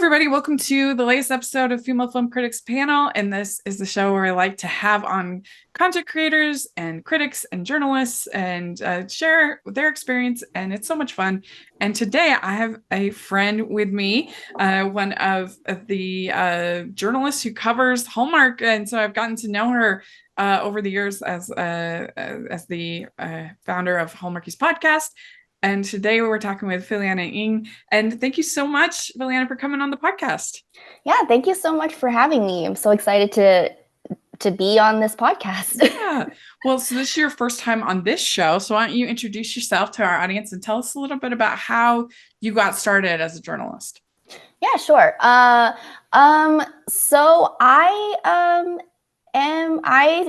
everybody. Welcome to the latest episode of Female Film Critics Panel. And this is the show where I like to have on content creators and critics and journalists and share their experience. And it's so much fun. And today I have a friend with me, one of the journalists who covers Hallmark. And so I've gotten to know her over the years as the founder of Hallmarky's podcast. And today we're talking with Philiana Ng. And thank you so much, Philiana, for coming on the podcast. Yeah, thank you so much for having me. I'm so excited to be on this podcast. Yeah. Well, so this is your first time on this show. So why don't you introduce yourself to our audience and tell us a little bit about how you got started as a journalist? Yeah, sure. So I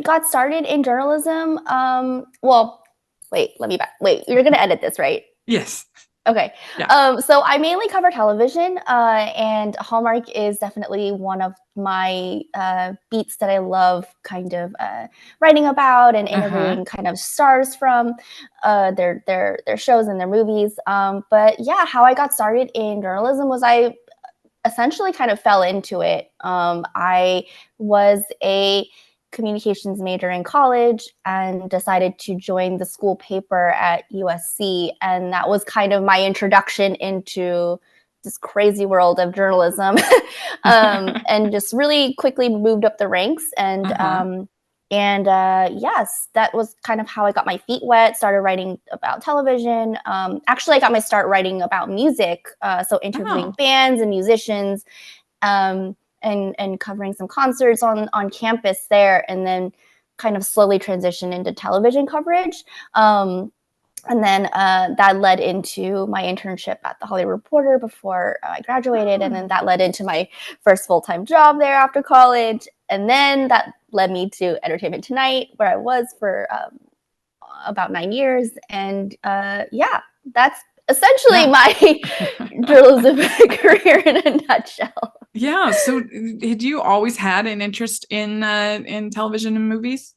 got started in journalism. Wait, you're going to edit this, right? Yes. Okay. Yeah. So I mainly cover television, and Hallmark is definitely one of my beats that I love kind of writing about and interviewing kind of stars from their shows and their movies. But yeah, how I got started in journalism was I essentially kind of fell into it. I was a communications major in college and decided to join the school paper at USC. And that was kind of my introduction into this crazy world of journalism and just really quickly moved up the ranks. And yes, that was kind of how I got my feet wet, started writing about television. Actually, I got my start writing about music. So interviewing bands and musicians. And covering some concerts on campus there, and then kind of slowly transition into television coverage. And then that led into my internship at the Hollywood Reporter before I graduated. And then that led into my first full-time job there after college. And then that led me to Entertainment Tonight, where I was for about 9 years. And yeah, that's essentially my journalism career in a nutshell. Yeah. So had you always had an interest in television and movies?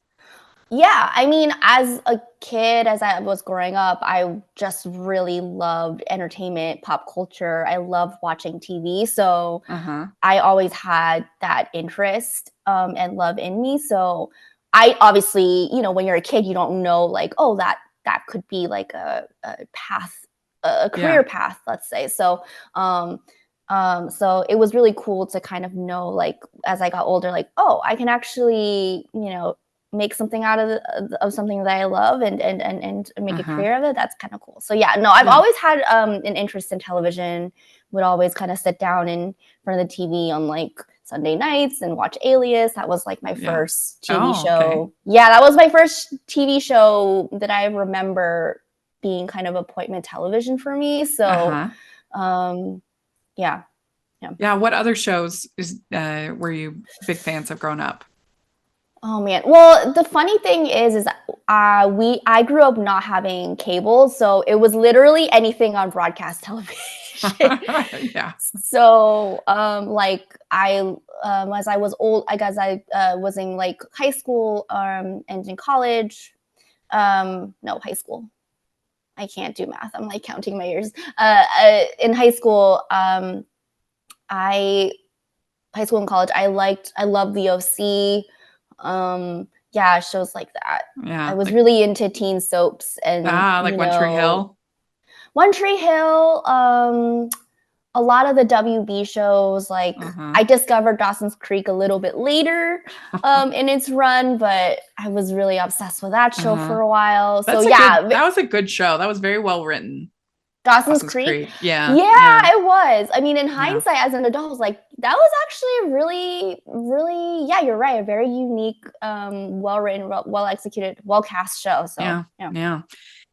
Yeah. I mean, as a kid, as I was growing up, I just really loved entertainment, pop culture. I loved watching TV. So I always had that interest and love in me. So I obviously, when you're a kid, you don't know like, oh, that could be like a path, a career path, let's say. So so it was really cool to kind of know, like, as I got older, like, oh, I can actually, make something out of something that I love and make a career of it. That's kind of cool. So yeah, no, I've always had an interest in television. Would always kind of sit down in front of the TV on like Sunday nights and watch Alias. That was like my first TV show. Okay. Yeah, that was my first TV show that I remember being kind of appointment television for me. So yeah. What other shows were you big fans of growing up? Oh man. Well, the funny thing is I grew up not having cable, so it was literally anything on broadcast television. Yeah. So like as I was old, I guess I was in like high school and in college. No, high school. I can't do math. I'm like counting my years. In high school, high school and college, I loved the OC. Shows like that. Yeah. I was really into teen soaps and like One Tree Hill. One Tree Hill, a lot of the WB shows, like I discovered Dawson's Creek a little bit later in its run, but I was really obsessed with that show for a while. That was a good show. That was very well written. Dawson's Creek? Yeah, it was. I mean, in hindsight, as an adult, I was like, that was actually really, really, yeah, you're right. A very unique, well-written, well-executed, well-cast show. So, yeah.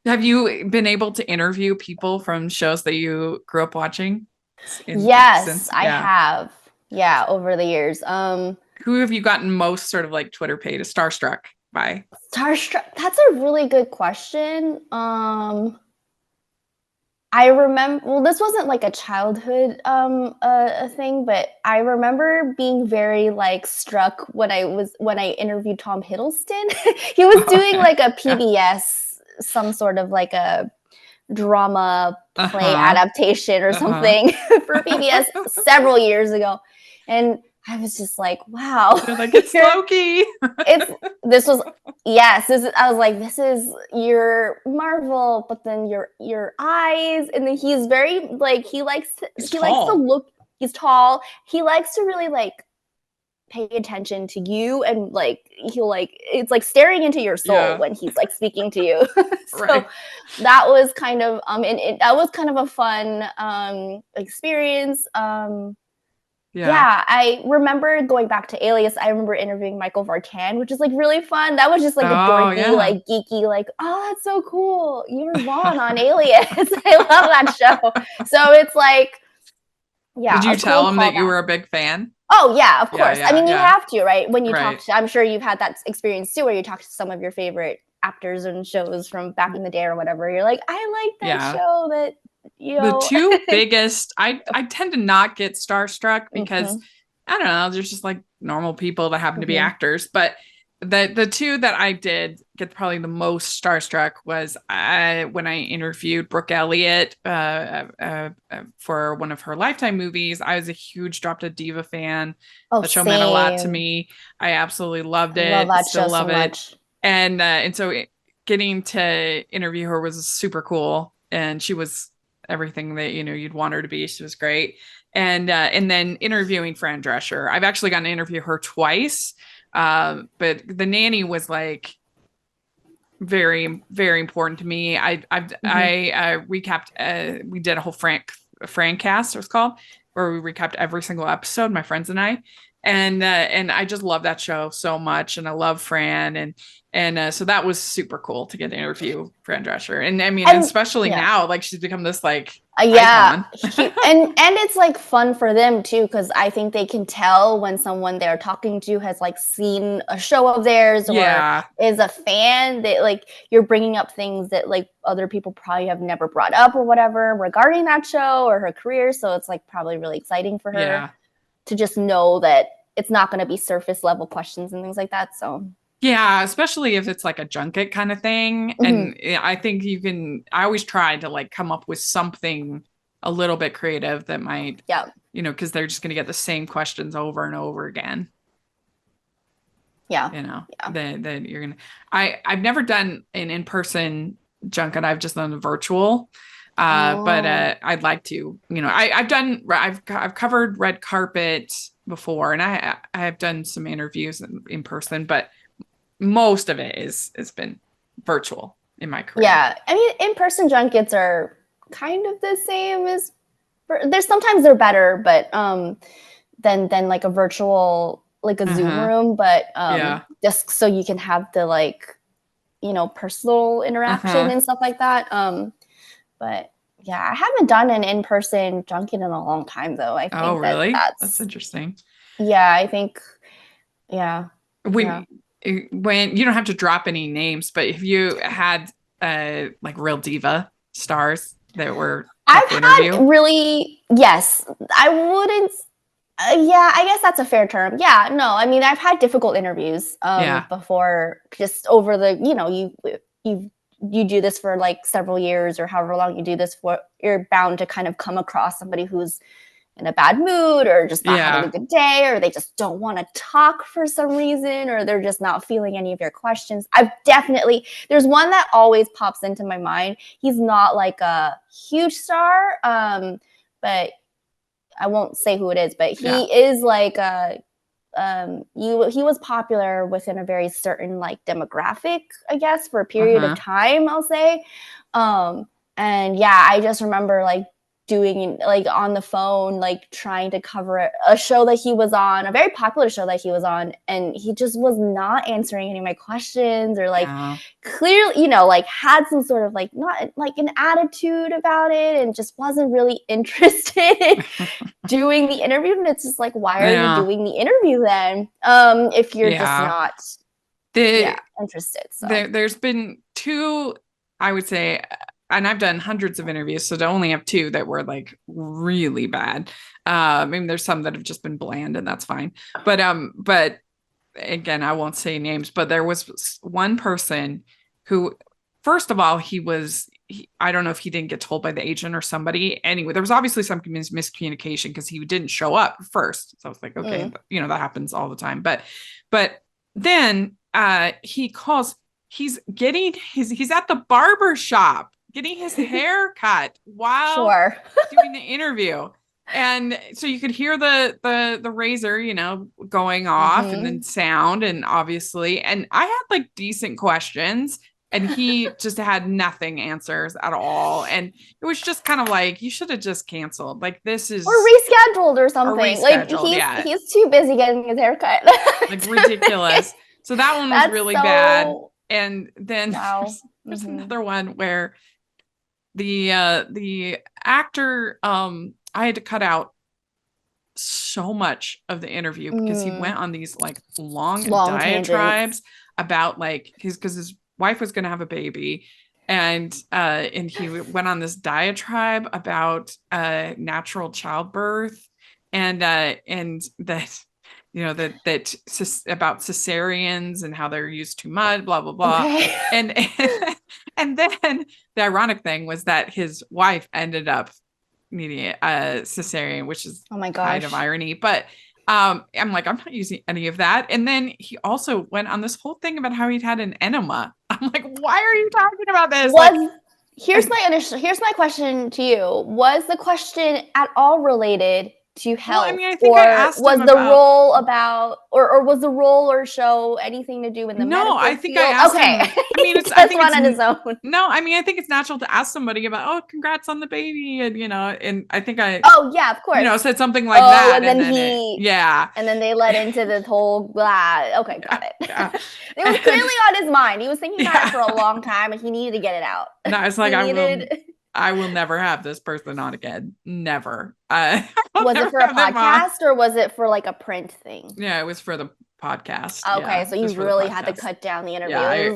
Have you been able to interview people from shows that you grew up watching? Yes, I have. Yeah, over the years. Who have you gotten most sort of like Twitter paid starstruck by? Starstruck? That's a really good question. I remember, well, this wasn't like a childhood a thing, but I remember being very like struck when I interviewed Tom Hiddleston. He was doing like a PBS, some sort of like a drama play Uh-huh. adaptation or Uh-huh. something for PBS several years ago. And I was just like, wow. You're like, it's Loki. it's this was yes, this is, I was like, this is your Marvel, but then your eyes, and then he's very like He's he likes to tall. look, he's tall, he likes to really like pay attention to you, and like he'll like, it's like staring into your soul Yeah. when he's like speaking to you. So Right. that was kind of that was kind of a fun experience. Yeah. Yeah, I remember going back to Alias. I remember interviewing Michael Vartan, which is like really fun. That was just like a Oh, dorky, yeah. like geeky, like, oh, that's so cool. You were Vaughn on Alias. I love that show. So it's like, Did yeah, a you cool tell him that you callback. were a big fan? Oh yeah, of Yeah, course. I yeah, mean, you yeah. have to, right? When you talk Right. to, I'm sure you've had that experience too, where you talk to some of your favorite actors and shows from back in the day or whatever. You're like, I like that Yeah. show that, you The know. two biggest, I tend to not get starstruck because Mm-hmm, I don't know, there's just like normal people that happen to be mm-hmm. actors. But the two that I did get probably the most starstruck was when I interviewed Brooke Elliott for one of her Lifetime movies. I was a huge Drop Dead Diva fan. Oh, That show meant a lot to same. me. I absolutely loved I love it. that Still show so love it. much. And so getting to interview her was super cool, and she was everything that you'd want her to be. She was great. And then interviewing Fran Drescher. I've actually gotten to interview her twice. But the nanny was like very, very important to me. Mm-hmm. I recapped. We did a whole Frank cast, it was called, where we recapped every single episode, my friends and I. And I just love that show so much, and I love Fran, and so that was super cool to get to interview Fran Drescher. And I mean, And especially yeah, now, like she's become this like yeah, icon. and it's like fun for them too, because I think they can tell when someone they're talking to has like seen a show of theirs or Yeah, is a fan. That like you're bringing up things that like other people probably have never brought up or whatever regarding that show or her career. So it's like probably really exciting for her yeah. to just know that it's not going to be surface level questions and things like that. So Yeah, especially if it's like a junket kind of thing. mhm. And I think I always try to like come up with something a little bit creative that might, Yeah, because they're just going to get the same questions over and over again, yeah, yeah. that you're going to, I've never done an in-person junket. I've just done a virtual. But Oh, I'd like to, I've covered red carpet before, and I have done some interviews in person, but most of it has been virtual in my career. yeah. I mean, in-person junkets are kind of the same as there's sometimes they're better, but than like a virtual, like a Zoom Uh-huh. room, but Yeah. just so you can have the like, personal interaction Uh-huh. and stuff like that. But yeah, I haven't done an in-person junket in a long time though. I Oh, think that really? That's that's interesting. yeah, I think yeah. Yeah. When you don't have to drop any names, but if you had like real diva stars that were tough I've to had interview. really, yes, I wouldn't, yeah, I guess that's a fair term. Yeah, no, I mean, I've had difficult interviews Yeah. before, just over the, you you do this for like several years or however long you do this for, you're bound to kind of come across somebody who's in a bad mood or just not having a Yeah. good day, or they just don't want to talk for some reason, or they're just not feeling any of your questions. I've definitely, there's one that always pops into my mind. He's not like a huge star, but I won't say who it is, but he Yeah. is like he was popular within a very certain like demographic, I guess, for a period of Uh-huh. time, I'll say. Um, and yeah, I just remember like doing like on the phone, like trying to cover a show that he was on, a very popular show that he was on, and he just was not answering any of my questions, or like Yeah. clearly, like had some sort of like not like an attitude about it, and just wasn't really interested doing the interview. And it's just like, why are you Yeah. doing the interview then, if you're just Yeah. not, yeah, The interested? So there's been two, I would say, and I've done hundreds of interviews, so to only have two that were like really bad. I mean, there's some that have just been bland, and that's fine. But again, I won't say names, but there was one person who, first of all, he was I don't know if he didn't get told by the agent or somebody. Anyway, there was obviously some miscommunication because he didn't show up first. So I was like, okay, that happens all the time. But then he calls, he's at the barber shop getting his hair cut while doing the interview. And so you could hear the razor, going off and then sound, and obviously, and I had like decent questions, and he just had nothing answers at all. And it was just kind of like, you should have just canceled. Like, this is, or rescheduled or something. Like he's too busy getting his haircut. Like, ridiculous. So that one was really bad. And then there's another one where the actor, I had to cut out so much of the interview because he went on these like long diatribes about like because his wife was going to have a baby, and he went on this diatribe about natural childbirth, and that about cesareans and how they're used too much, blah blah blah. And then the ironic thing was that his wife ended up needing a cesarean, which is kind of irony. But I'm like, I'm not using any of that. And then he also went on this whole thing about how he'd had an enema. I'm like, why are you talking about this? Here's my question to you. Was the question at all related to health? Well, I mean, I think I asked was the role about, or was the role or show anything to do with the medical I think field? I asked him. I mean, I think it's on his own. No, I mean, I think it's natural to ask somebody about, oh, congrats on the baby, and and I think I. Oh yeah, of course. Said something like that, and then and then they led into this whole blah. Okay, got it. Yeah. It was clearly on his mind. He was thinking about it for a long time, and he needed to get it out. No, it's like I will never have this person on again. Never. Was it for a podcast or was it for like a print thing? Yeah, it was for the podcast. Okay, so you really had to cut down the interview. Yeah, it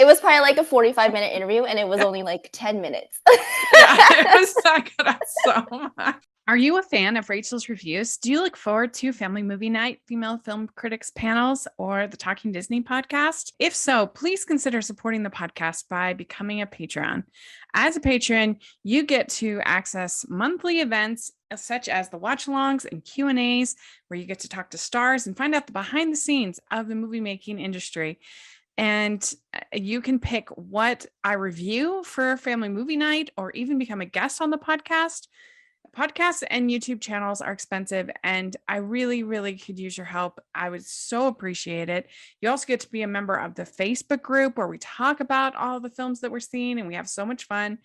was probably like a 45-minute interview, and it was only like 10 minutes. I cut out so much. Are you a fan of Rachel's Reviews? Do you look forward to Family Movie Night, Female Film Critics Panels, or the Talking Disney podcast? If so, please consider supporting the podcast by becoming a Patreon. As a patron, you get to access monthly events such as the watch-alongs and Q&As, where you get to talk to stars and find out the behind the scenes of the movie making industry. And you can pick what I review for Family Movie Night, or even become a guest on the podcast. Podcasts and YouTube channels are expensive, and I really, really could use your help. I would so appreciate it. You also get to be a member of the Facebook group where we talk about all the films that we're seeing, and we have so much fun.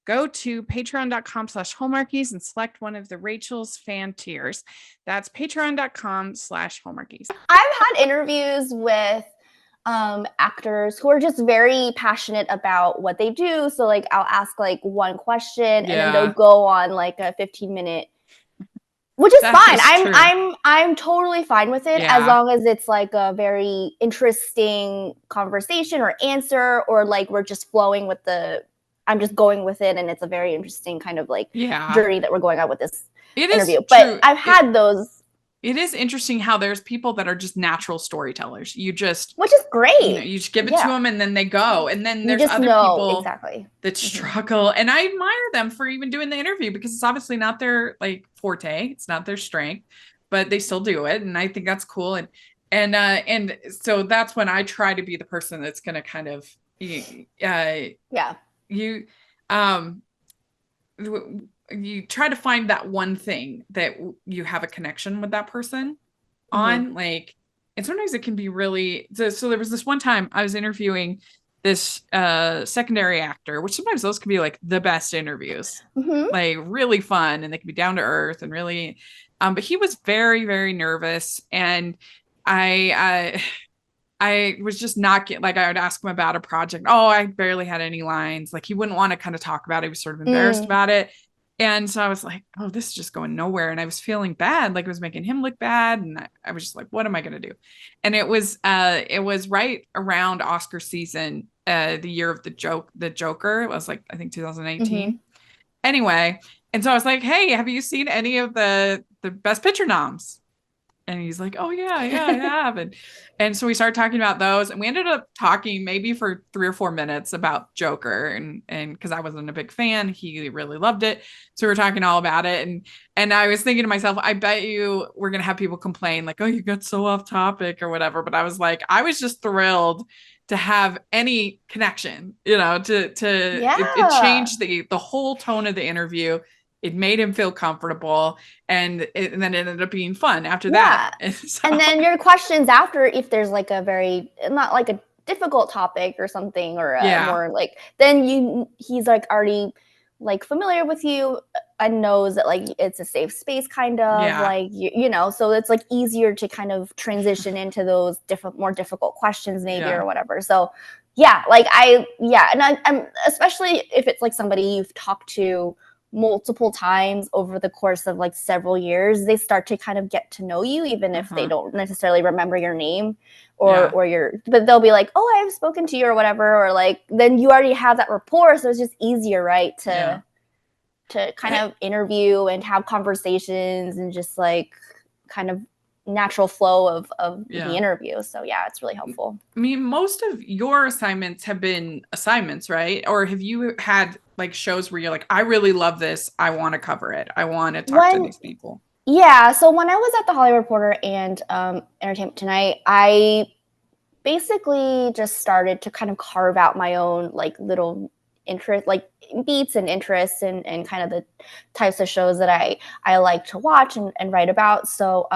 Go to patreon.com/Hallmarkies and select one of the Rachel's fan tiers. That's patreon.com/Hallmarkies. I've had interviews with actors who are just very passionate about what they do. So like I'll ask like one question and then they'll go on like a 15-minute, which is fine. I'm totally fine with it as long as it's like a very interesting conversation or answer, or like we're just flowing with I'm just going with it, and it's a very interesting kind of like journey that we're going on with this interview. But I've had those. It is interesting how there's people that are just natural storytellers. Which is great. You just give it to them and then they go. And then there's other people that struggle. And I admire them for even doing the interview, because it's obviously not their like forte. It's not their strength, but they still do it. And I think that's cool. And so that's when I try to be the person that's going to kind of, you try to find that one thing that you have a connection with that person on, like, and sometimes it can be really, so there was this one time I was interviewing this secondary actor, which sometimes those can be like the best interviews, like really fun, and they can be down to earth and really, but he was very, very nervous. And I was just not like, I would ask him about a project. Oh, I barely had any lines. Like, he wouldn't want to kind of talk about it. He was sort of embarrassed about it. And so I was like, oh, this is just going nowhere. And I was feeling bad. Like, it was making him look bad. And I was just like, what am I going to do? And it was right around Oscar season, the year of the Joker. It was like, I think 2018. Anyway. And so I was like, hey, have you seen any of the Best Picture noms? And he's like, oh yeah, I have. And so we started talking about those, and we ended up talking maybe for 3 or 4 minutes about Joker, and because I wasn't a big fan, he really loved it. So we were talking all about it. And I was thinking to myself, I bet you we're gonna have people complain, like, oh, you got so off topic or whatever. But I was like, I was just thrilled to have any connection, it Yeah. changed the whole tone of the interview. It made him feel comfortable, and then it ended up being fun after that. Yeah. And, so, And then your questions after, if there's like a very, not like a difficult topic or something, or more like, then he's like already like familiar with you and knows that like it's a safe space, kind of like, so it's like easier to kind of transition into those more difficult questions maybe, or whatever. So yeah, like and I'm especially if it's like somebody you've talked to multiple times over the course of like several years, they start to kind of get to know you, even if they don't necessarily remember your name but they'll be like, oh, I've spoken to you or whatever, or like, then you already have that rapport. So it's just easier, right, to kind of interview and have conversations and just like kind of natural flow of the interview. So yeah, it's really helpful. I mean, most of your assignments have been assignments, right? Or have you had like shows where you're like, I really love this, I want to cover it, I want to talk to these people? Yeah, so when I was at the Hollywood Reporter and Entertainment Tonight, I basically just started to kind of carve out my own like little interest, like beats and interests, and kind of the types of shows that I like to watch and write about. So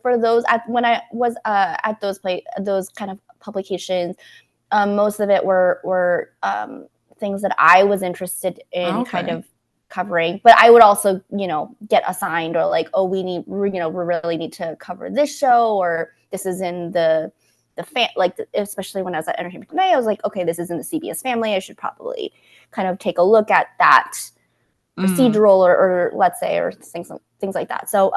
for those, when I was at those kind of publications, most of it were things that I was interested in kind of covering. But I would also, get assigned, or like, oh, we really need to cover this show, or this is in the fan, like, especially when I was at Entertainment Tonight, I was like, okay, this is in the CBS family. I should probably kind of take a look at that procedural, or let's say, or things like that. So,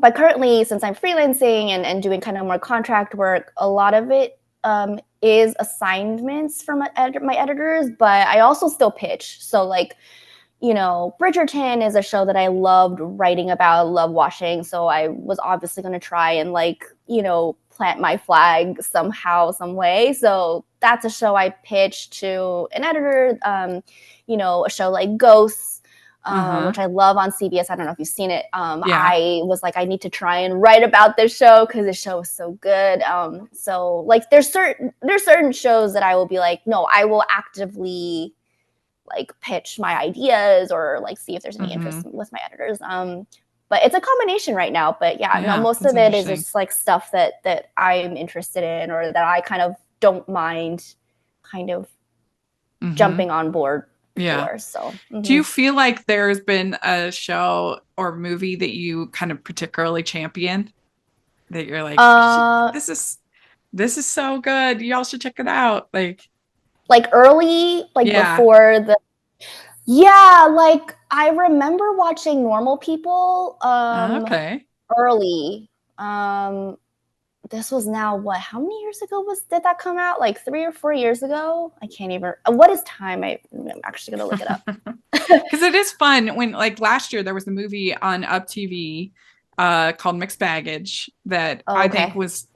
but currently, since I'm freelancing and doing kind of more contract work, a lot of it is assignments from my editors, but I also still pitch. So like, Bridgerton is a show that I loved writing about, love watching. So I was obviously going to try and like, plant my flag somehow, some way. So that's a show I pitched to an editor. A show like Ghosts, which I love on CBS. I don't know if you've seen it. I was like, I need to try and write about this show because the show is so good. So like, there's certain shows that I will be like, no, I will actively like pitch my ideas, or like see if there's any interest with my editors. But it's a combination right now. But most of it is just like stuff that I'm interested in, or that I kind of don't mind kind of jumping on board for. So do you feel like there's been a show or movie that you kind of particularly champion, that you're like, this is so good, y'all should check it out? Like early, like before the like I remember watching Normal People early. This was now how many years ago did that come out? Like 3 or 4 years ago? I can't even, what is time? I'm actually gonna look it up. Because it is fun when, like, last year there was a movie on Up TV called Mixed Baggage that I think was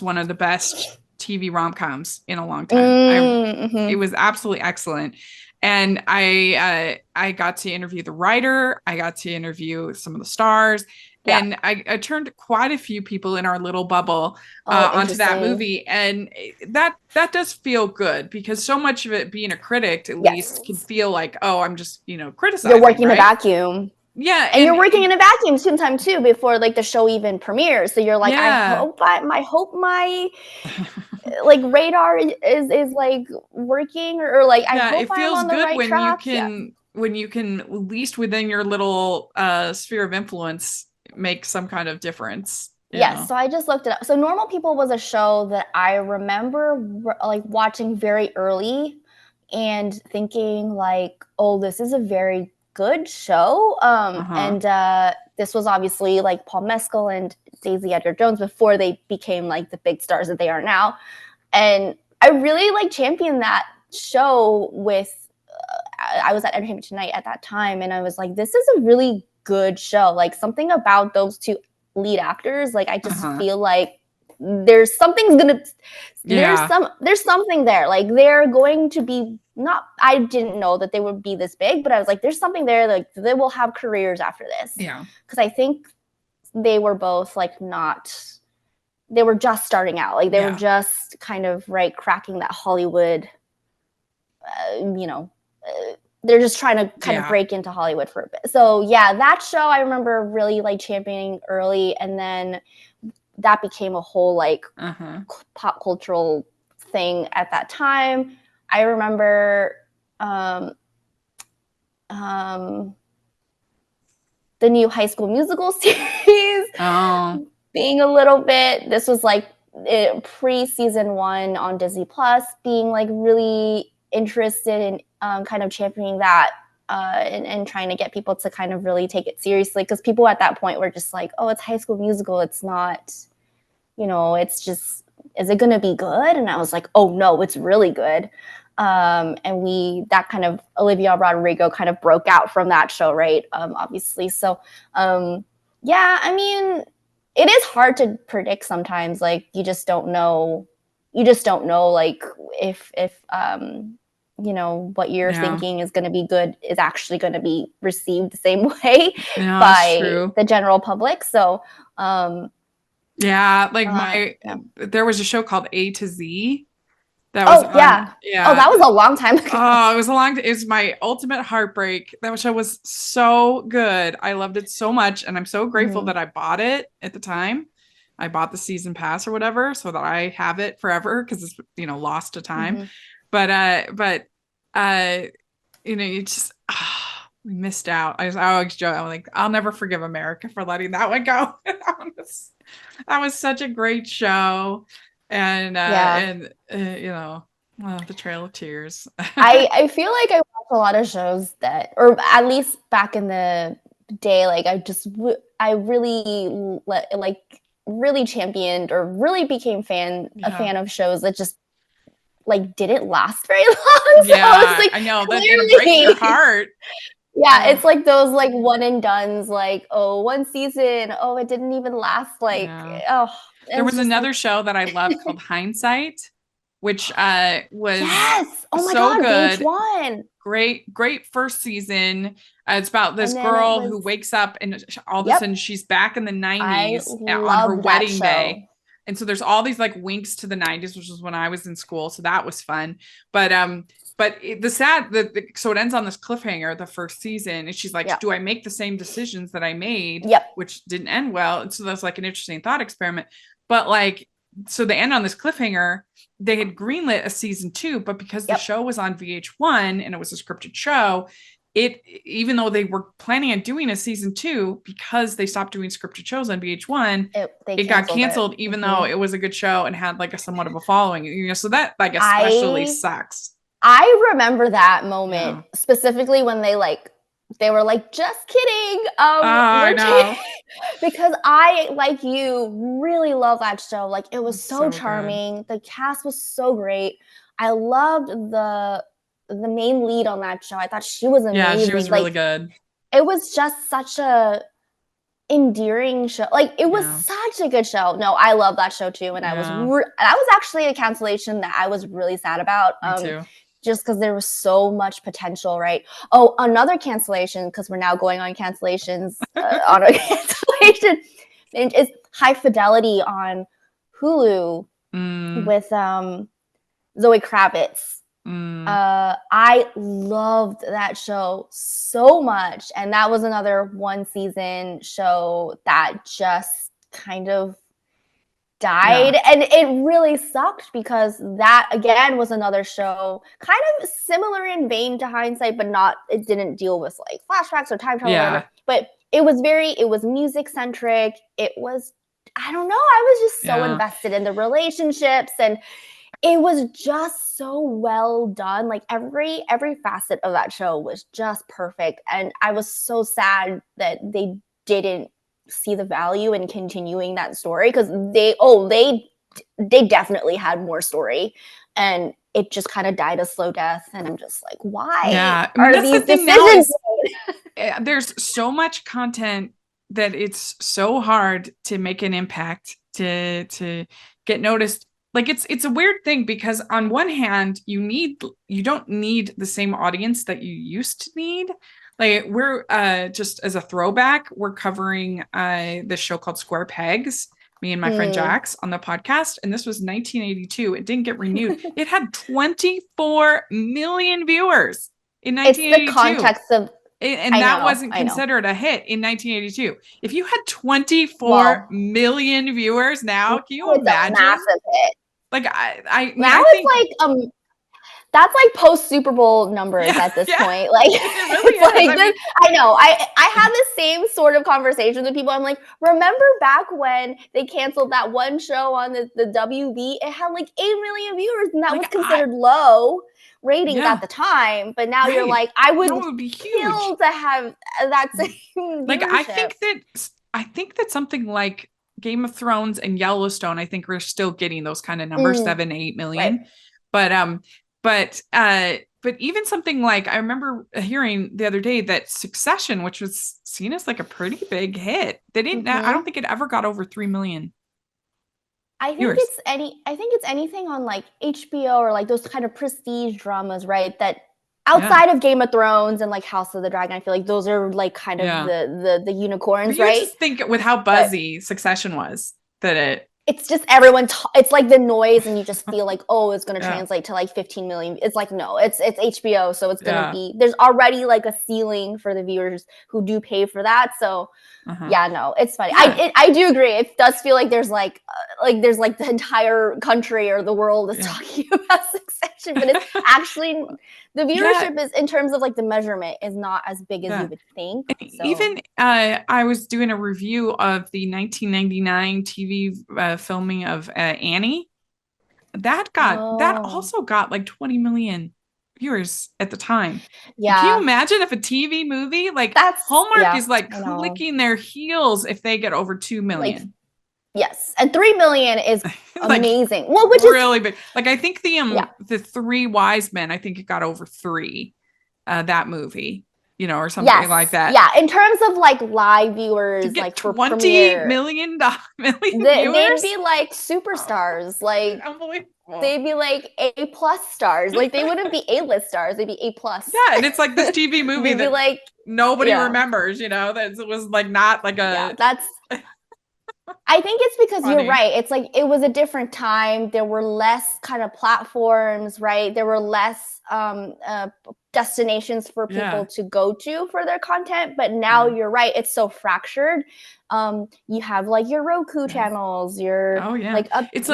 one of the best TV rom-coms in a long time. It was absolutely excellent. And I got to interview the writer. I got to interview some of the stars. Yeah. And I turned quite a few people in our little bubble onto that movie. And that does feel good, because so much of it, being a critic at least, can feel like, oh, I'm just, criticizing. You're working in a vacuum. Yeah. And you're working in a vacuum sometimes too, before like the show even premieres. So you're like, I hope my like radar is like working, or like, I hope I'm on the right track. When you can, at least within your little sphere of influence, make some kind of difference. Yes. So I just looked it up. So Normal People was a show that I remember like watching very early and thinking like, oh, this is a very good show. And this was obviously like Paul Mescal and Daisy Edgar-Jones before they became like the big stars that they are now. And I really like championed that show with, I was at Entertainment Tonight at that time, and I was like, this is a really good show. Like, something about those two lead actors, like I just feel like there's something there. Like they're going to be I didn't know that they would be this big, but I was like, there's something there, like they will have careers after this. Yeah. Because I think they were both like they were just starting out. Like they were just kind of cracking that Hollywood, they're just trying to kind of break into Hollywood for a bit. So yeah, that show I remember really like championing early, and then that became a whole like pop cultural thing at that time. I remember the new High School Musical series being a little bit, this was like pre-season 1 on Disney Plus, being like really interested in kind of championing that and trying to get people to kind of really take it seriously, because people at that point were just like, oh, it's High School Musical, it's not, it's just, is it going to be good? And I was like, oh no, it's really good. And that kind of Olivia Rodrigo kind of broke out from that show, right? Obviously. So yeah, I mean, it is hard to predict sometimes. Like you just don't know like if what you're thinking is going to be good is actually going to be received the same way by the general public. So there was a show called A to Z that was Oh, that was a long time ago. Oh, it was my ultimate heartbreak. That show was so good. I loved it so much, and I'm so grateful that I bought it at the time. I bought the season pass or whatever so that I have it forever, because it's lost to time. But you just we missed out. I always joke, I'm like, I'll never forgive America for letting that one go. That was such a great show. And the Trail of Tears. I feel like I watch a lot of shows that, or at least back in the day, like I really really championed or really became a fan of shows that just like didn't last very long. So I know that it'll break your heart. Yeah, it's like those like one and dones, like, oh, one season, oh, it didn't even last. Like, there was another show that I loved called Hindsight, which was so good. VH1. Great first season. It's about this girl who wakes up and all of a sudden she's back in the 90s on her wedding day. And so there's all these like winks to the 90s, which was when I was in school. So that was fun. But so it ends on this cliffhanger, the first season. And she's like, do I make the same decisions that I made? Which didn't end well. And so that's like an interesting thought experiment. But like, so they end on this cliffhanger. They had greenlit a season 2, but because the show was on VH1 and it was a scripted show, even though they were planning on doing a season 2, because they stopped doing scripted shows on VH1, it got canceled, even though it was a good show and had like a somewhat of a following. So that like especially sucks. I remember that moment specifically when they were like, just kidding. I know. Because I, like you, really love that show. Like it was so charming. Good. The cast was so great. I loved the main lead on that show. I thought she was amazing. Yeah, she was really good. It was just such a endearing show. Like it was such a good show. No, I love that show too. And that was actually a cancellation that I was really sad about. Me too. Just because there was so much potential, right? Oh, another cancellation, because we're now going on cancellations on a cancellation. It's High Fidelity on Hulu with Zoe Kravitz. I loved that show so much. And that was another one season show that just kind of died, and it really sucked, because that again was another show kind of similar in vein to Hindsight, but it didn't deal with like flashbacks or time travel or whatever. But it was music centric. It was, I don't know, I was just so invested in the relationships, and it was just so well done. Like every facet of that show was just perfect, and I was so sad that they didn't see the value in continuing that story, because they definitely had more story, and it just kind of died a slow death. And I'm just like, why are these decisions? There's so much content that it's so hard to make an impact, to get noticed. Like it's a weird thing because on one hand, you don't need the same audience that you used to need. Like we're just as a throwback, we're covering this show called Square Pegs, me and my friend Jax on the podcast, and this was 1982. It didn't get renewed. It had 24 million viewers in 1982. It's the context of that wasn't considered a hit in 1982. If you had 24 million viewers now, can you imagine? A massive hit. Like I now it's like that's like post Super Bowl numbers at this point. Like, it really is. Like I know. I have the same sort of conversations with people. I'm like, remember back when they canceled that one show on the WB? It had like 8 million viewers, and that was considered low ratings at the time. But now you're like, I would be kill to have that same like I think that something like Game of Thrones and Yellowstone, I think we're still getting those kind of numbers, 7, 8 million. Right. But even something like, I remember hearing the other day that Succession, which was seen as like a pretty big hit, they didn't. I don't think it ever got over 3 million. I think it's anything on like HBO or like those kind of prestige dramas, right? That outside of Game of Thrones and like House of the Dragon, I feel like those are like kind of the unicorns, right? Just think with how buzzy Succession was that it's just everyone it's like the noise, and you just feel like, oh, it's going to translate to like 15 million. It's like, no, it's HBO, so it's going to be, there's already like a ceiling for the viewers who do pay for that. So no, it's funny. I do agree. It does feel like there's like there's like the entire country or the world is talking about Succession, but it's actually the viewership is, in terms of like the measurement, is not as big as you would think. So. Even I was doing a review of the 1999 TV filming of Annie. That also got like 20 million viewers at the time. Yeah. Can you imagine if a TV movie like Hallmark is like clicking their heels if they get over 2 million? Like, yes, and 3 million is amazing. Like, well, which is really big. Like I think the Three Wise Men, I think it got over 3. That movie, or something like that. Yeah, in terms of like live viewers, like for $20 million viewers, they'd be like superstars. Like unbelievable. They'd be like A+ stars. Like they wouldn't be A-list stars. They'd be A+. Yeah, and it's like this TV movie that like nobody remembers. That it was like not like a. Yeah, that's. I think it's because you're right. It's like it was a different time. There were less kind of platforms, right? There were less destinations for people to go to for their content. But now you're right. It's so fractured. You have like your Roku channels, it's like, it's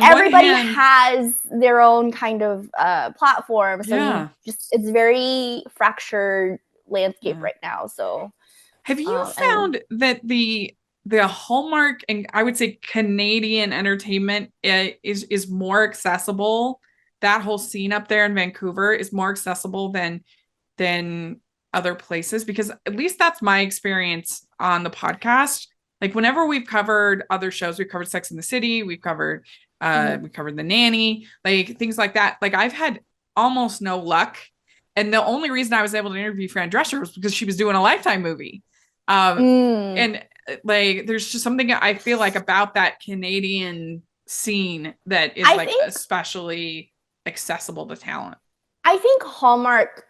everybody has their own kind of platform. So it's very fractured landscape right now. So have you found that the Hallmark and I would say Canadian entertainment is more accessible? That whole scene up there in Vancouver is more accessible than other places, because at least that's my experience on the podcast. Like whenever we've covered other shows, we've covered Sex and the City, we've covered we covered The Nanny, like things like that. Like I've had almost no luck, and the only reason I was able to interview Fran Drescher was because she was doing a Lifetime movie. And like there's just something I feel like about that Canadian scene that is especially accessible to talent. I think Hallmark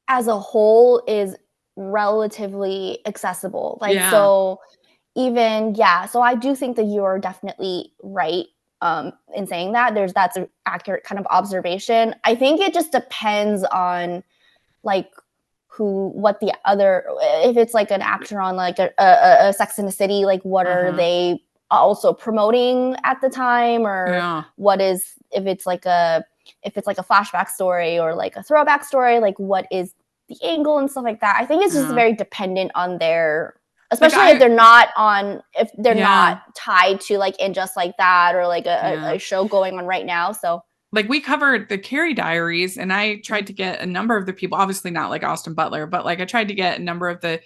as a whole is relatively accessible. So even so I do think that you're definitely right in saying that. That's an accurate kind of observation. I think it just depends on like if it's like an actor on like a Sex and the City, like what are they also promoting at the time, or what is, if it's like a flashback story or like a throwback story, like what is the angle and stuff like that. I think it's just very dependent on their, especially if they're not tied to like In Just Like That or like a show going on right now. So like we covered the Carrie Diaries, and I tried to get a number of the people, obviously not like Austin Butler, but like I tried to get a number of the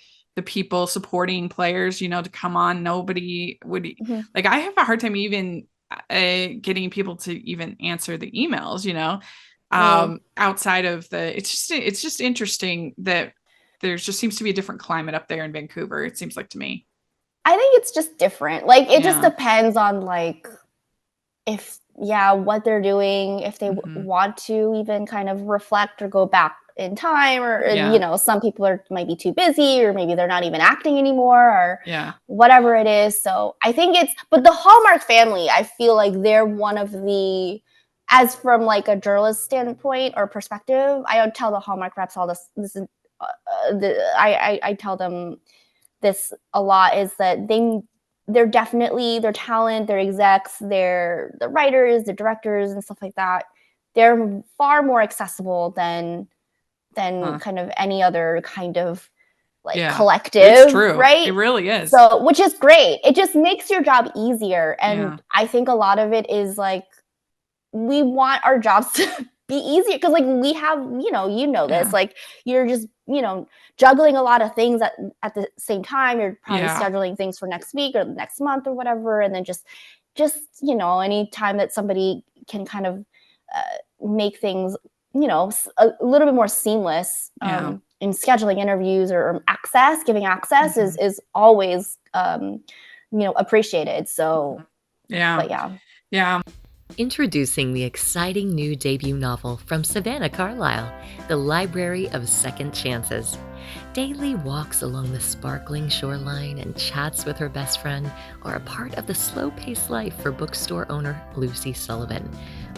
people supporting players, to come on. Nobody would like, I have a hard time even getting people to even answer the emails, outside of it's just interesting that there's just seems to be a different climate up there in Vancouver, it seems like to me. I think it's just different. Like, it just Yeah. depends on like what they're doing, if they want to even kind of reflect or go back in time, or you know, some people might be too busy, or maybe they're not even acting anymore, or whatever it is. So I think but the Hallmark family, I feel like they're one of the, as from like a journalist standpoint or perspective, I would tell the Hallmark reps all this is I tell them this a lot, is that they're definitely, their talent, their execs, their the writers, the directors, and stuff like that. They're far more accessible than kind of any other kind of like collective. It's true, right? It really is. So, which is great. It just makes your job easier, and I think a lot of it is like, we want our jobs to be easier, because like we have, this, like you're just, juggling a lot of things at the same time. You're probably scheduling things for next week or next month or whatever, and then just any time that somebody can kind of make things a little bit more seamless in scheduling interviews or giving access is always appreciated. So yeah. Introducing the exciting new debut novel from Savannah Carlyle, The Library of Second Chances. Daily walks along the sparkling shoreline and chats with her best friend are a part of the slow-paced life for bookstore owner Lucy Sullivan.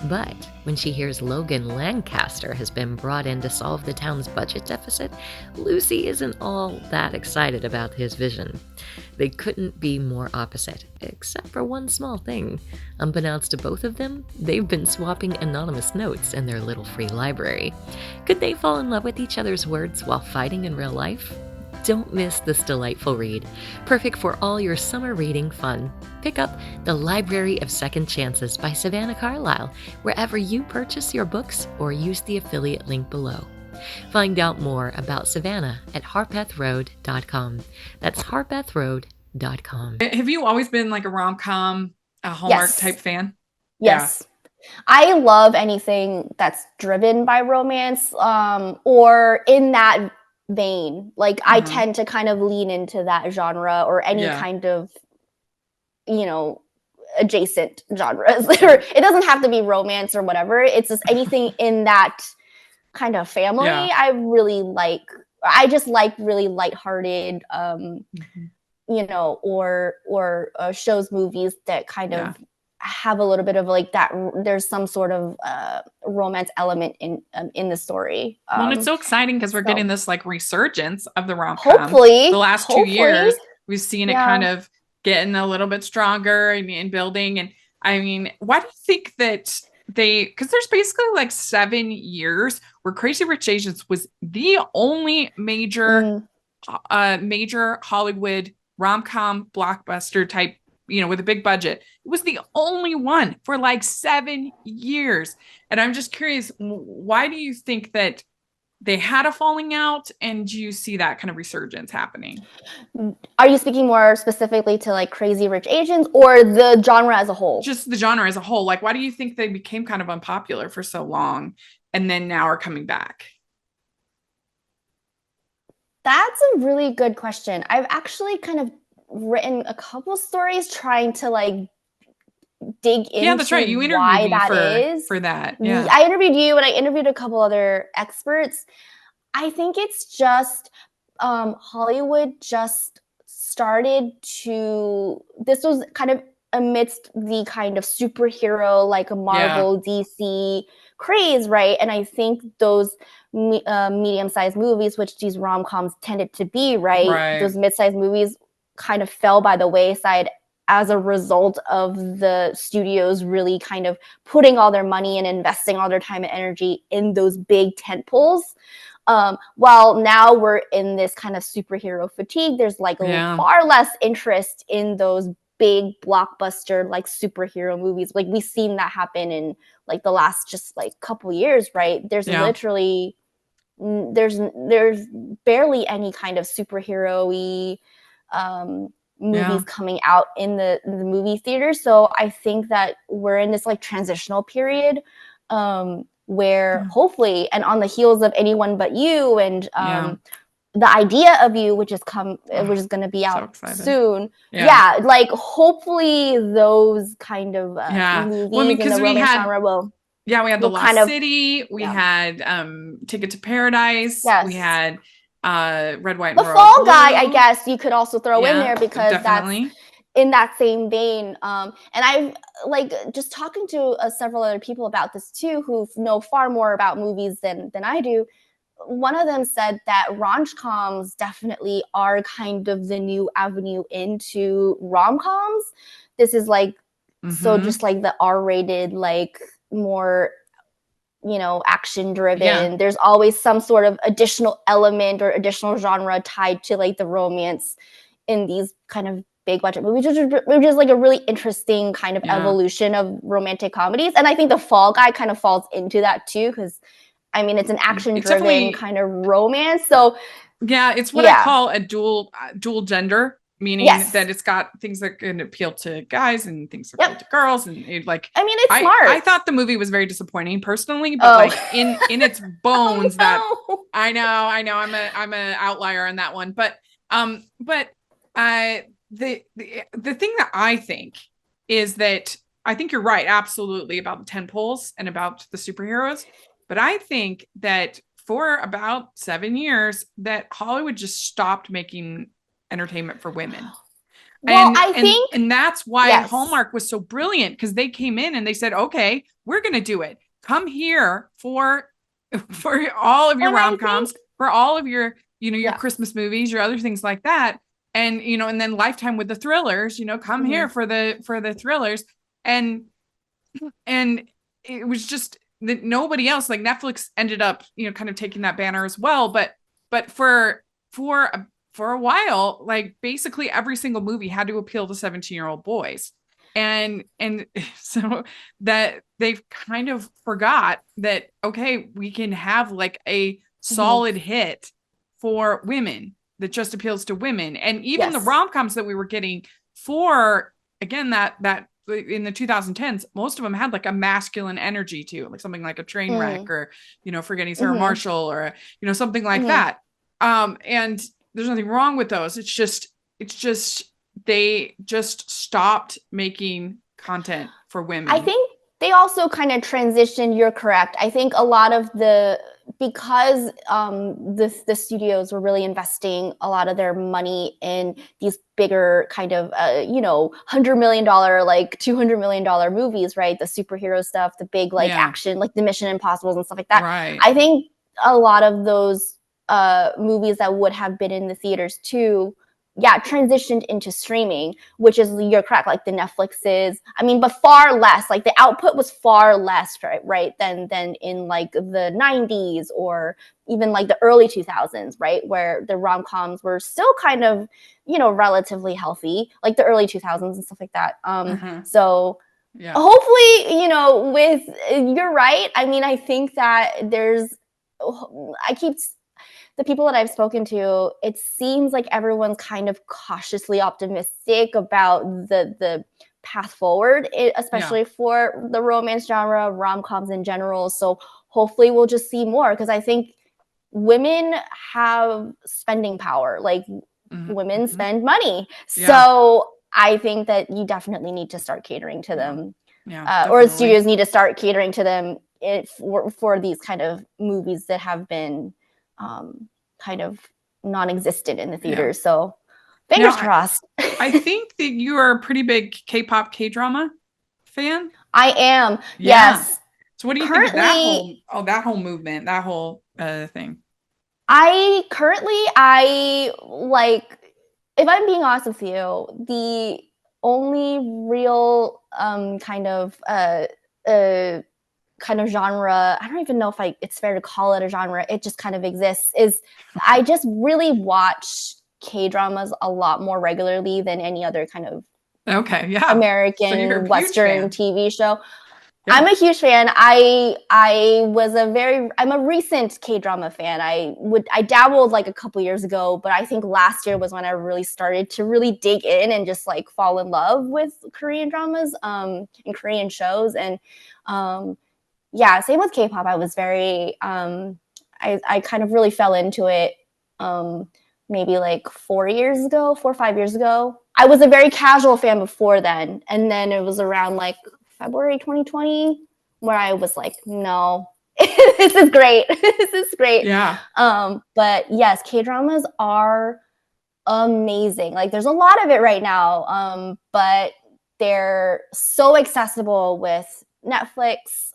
But when she hears Logan Lancaster has been brought in to solve the town's budget deficit, Lucy isn't all that excited about his vision. They couldn't be more opposite, except for one small thing. Unbeknownst to both of them, they've been swapping anonymous notes in their little free library. Could they fall in love with each other's words while fighting in real life? Don't miss this delightful read. Perfect for all your summer reading fun. Pick up The Library of Second Chances by Savannah Carlyle wherever you purchase your books, or use the affiliate link below. Find out more about Savannah at harpethroad.com. That's harpethroad.com. Have you always been like a rom-com, a Hallmark type fan? Yes. I love anything that's driven by romance, or in that vein. Like, I tend to kind of lean into that genre, or any kind of, adjacent genres. It doesn't have to be romance or whatever. It's just anything in that kind of family. I really like. I just like really lighthearted, or shows, movies that kind of have a little bit of like that. There's some sort of romance element in the story. Well, and it's so exciting because we're getting this like resurgence of the rom-com. Hopefully, the last 2 years we've seen it kind of getting a little bit stronger and building. And I mean, why do you think that because there's basically like 7 years where Crazy Rich Asians was the only major Hollywood rom-com blockbuster type, with a big budget. It was the only one for like 7 years. And I'm just curious, why do you think that they had a falling out, and do you see that kind of resurgence happening? Are you speaking more specifically to like Crazy Rich Asians, or the genre as a whole? Just the genre as a whole. Like, why do you think they became kind of unpopular for so long and then now are coming back? That's a really good question. I've actually kind of written a couple stories trying to like dig into that's right. You interviewed why me that is. for that. I interviewed you, and I interviewed a couple other experts. I think it's just Hollywood just started to, this was kind of amidst the kind of superhero like a Marvel, DC craze, right? And I think those medium-sized movies, which these rom-coms tended to be, right? Those mid-sized movies kind of fell by the wayside as a result of the studios really kind of putting all their money and investing all their time and energy in those big tentpoles. While now we're in this kind of superhero fatigue, there's like far less interest in those big blockbuster like superhero movies. Like, we've seen that happen in like the last just like couple years, right? There's literally there's barely any kind of superhero-y movies coming out in the movie theater. So I think that we're in this like transitional period where hopefully, and on the heels of Anyone But You and The Idea of You, which is going to be out soon. Yeah, like hopefully those kind of movies in the romance genre will. Yeah, we had The Lost City. We had Ticket to Paradise. Yes. We had Red, White, and The Royal Fall Blue. Guy, I guess you could also throw in there because definitely. That's in that same vein. And I've like just talking to several other people about this too, who know far more about movies than I do. One of them said that rom-coms definitely are kind of the new avenue into rom-coms. This is like, so just like the R-rated, like more, action driven. Yeah. There's always some sort of additional element or additional genre tied to like the romance in these kind of big budget movies, which is like a really interesting kind of evolution of romantic comedies. And I think The Fall Guy kind of falls into that too, because I mean, it's an action-driven kind of romance. So yeah, it's what I call a dual gender, meaning that it's got things that can appeal to guys and things that appeal to girls. And it's smart. I thought the movie was very disappointing personally, but like in its bones, that I know I'm a outlier on that one. But the thing that I think is that I think you're right, absolutely, about the tentpoles and about the superheroes. But I think that for about 7 years that Hollywood just stopped making entertainment for women. Well, I think and that's why Hallmark was so brilliant, because they came in and they said, okay, we're going to do it. Come here for all of your rom-coms, for all of your, your Christmas movies, your other things like that. And, and then Lifetime with the thrillers, come here for the thrillers. And it was just that nobody else, like Netflix ended up, kind of taking that banner as well. But for a while, like basically every single movie had to appeal to 17-year-old boys. And so that they've kind of forgot that, okay, we can have like a solid hit for women that just appeals to women. And even the rom-coms that we were getting for, again, that in the 2010s, most of them had like a masculine energy to, like something like a Trainwreck or, Forgetting Sarah Marshall or, something like that. And there's nothing wrong with those. It's just they just stopped making content for women. I think they also kind of transitioned. You're correct. I think a lot of because the studios were really investing a lot of their money in these bigger kind of $100 million, like $200 million movies, right? The superhero stuff, the big like action, like the Mission Impossibles and stuff like that. Right. I think a lot of those movies that would have been in the theaters too transitioned into streaming, which is, you're correct, like the Netflixes. I mean, but far less, like the output was far less, right, than in like the 90s or even like the early 2000s, right, where the rom-coms were still kind of, relatively healthy, like the early 2000s and stuff like that. So hopefully, you're right. I mean, I think that the people that I've spoken to, it seems like everyone's kind of cautiously optimistic about the path forward, especially for the romance genre, rom-coms in general. So hopefully we'll just see more, because I think women have spending power. Like women spend money. So I think that you definitely need to start catering to them. Or studios need to start catering to them for these kind of movies that have been kind of non-existent in the theaters. So fingers crossed. I think that you are a pretty big K-pop, K-drama fan. I am. Yes. So what do you think of that whole movement, that whole thing? I like, if I'm being honest with you, the only real kind of genre, I don't even know if it's fair to call it a genre, it just kind of exists, is I just really watch K-dramas a lot more regularly than any other kind of American Western TV show. I'm a huge fan. I'm a recent K-drama fan. I dabbled like a couple years ago, but I think last year was when I really started to really dig in and just like fall in love with Korean dramas and Korean shows. And same with K-pop. I was very I kind of really fell into it maybe like 4 or 5 years ago. I was a very casual fan before then. And then it was around like February 2020 where I was like, no, this is great. This is great. Yeah. But yes, K-dramas are amazing. Like there's a lot of it right now. But they're so accessible with Netflix,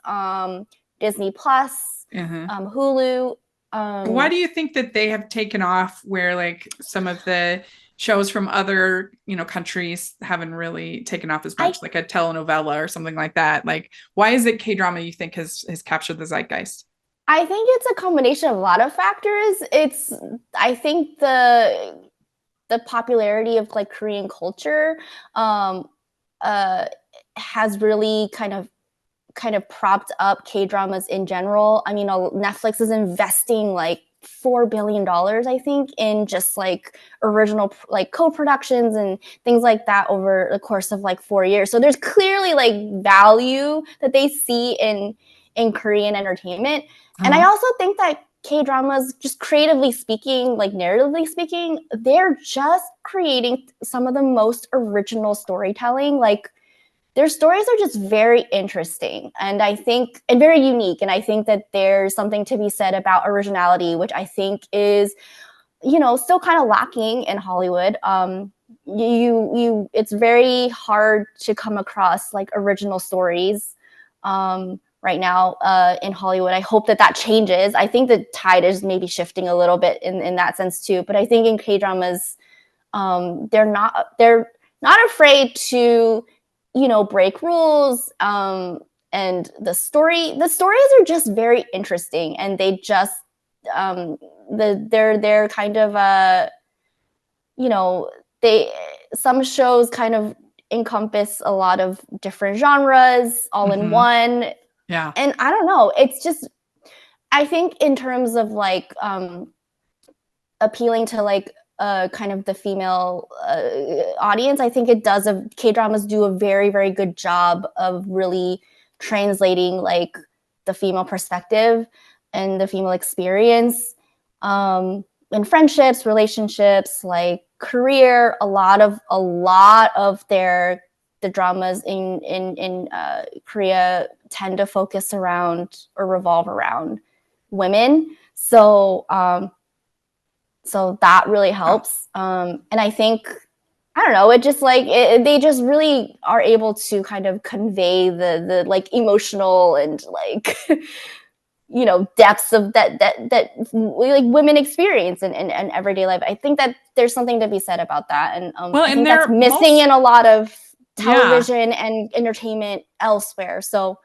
Disney Plus, Hulu. Why do you think that they have taken off where like some of the shows from other, countries haven't really taken off as much, like a telenovela or something like that? Like, why is it K-drama you think has captured the zeitgeist? I think it's a combination of a lot of factors. I think the popularity of like Korean culture has really kind of propped up K-dramas in general. I mean, Netflix is investing like $4 billion, I think, in just like original like co-productions and things like that over the course of like 4 years. So there's clearly like value that they see in Korean entertainment. And I also think that K-dramas, just creatively speaking, like narratively speaking, they're just creating some of the most original storytelling. Like their stories are just very interesting and very unique. And I think that there's something to be said about originality, which I think is, still kind of lacking in Hollywood. It's very hard to come across like original stories right now in Hollywood. I hope that changes. I think the tide is maybe shifting a little bit in that sense too. But I think in K-dramas, they're not afraid to break rules, and the stories are just very interesting, and they just they're kind of some shows kind of encompass a lot of different genres all in one. Yeah. And I don't know, it's just, I think in terms of like appealing to like kind of the female audience, I think K-dramas do a very, very good job of really translating like the female perspective and the female experience in friendships, relationships, like career. A lot of the dramas in Korea tend to focus around or revolve around women. So that really helps. And I think, I don't know, it just like, they just really are able to kind of convey the like emotional and like, depths of that like women experience in everyday life. I think that there's something to be said about that. And I think that's missing in a lot of television and entertainment elsewhere. So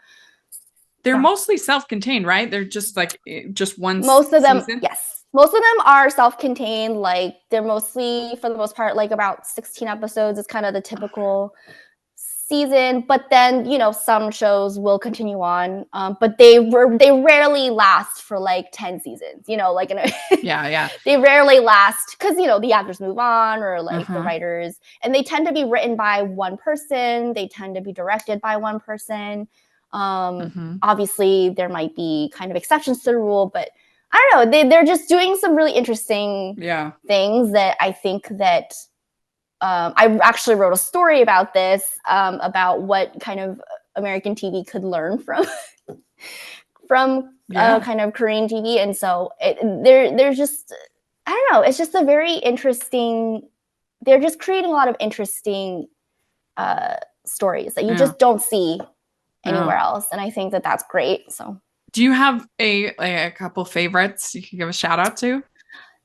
they're mostly self-contained, right? They're just like one most of them season? Yes, most of them are self-contained. Like they're mostly, for the most part, like about 16 episodes is kind of the typical season. But then some shows will continue on, but they rarely last for like 10 seasons, like yeah they rarely last because the actors move on, or like the writers, and they tend to be written by one person, they tend to be directed by one person. Obviously there might be kind of exceptions to the rule, but I don't know, they're just doing some really interesting things that I think that I actually wrote a story about this, about what kind of American TV could learn from kind of Korean TV. And so they're just, I don't know, it's just a very interesting, they're just creating a lot of interesting stories that you just don't see anywhere else. And I think that that's great. So do you have a couple favorites you can give a shout out to?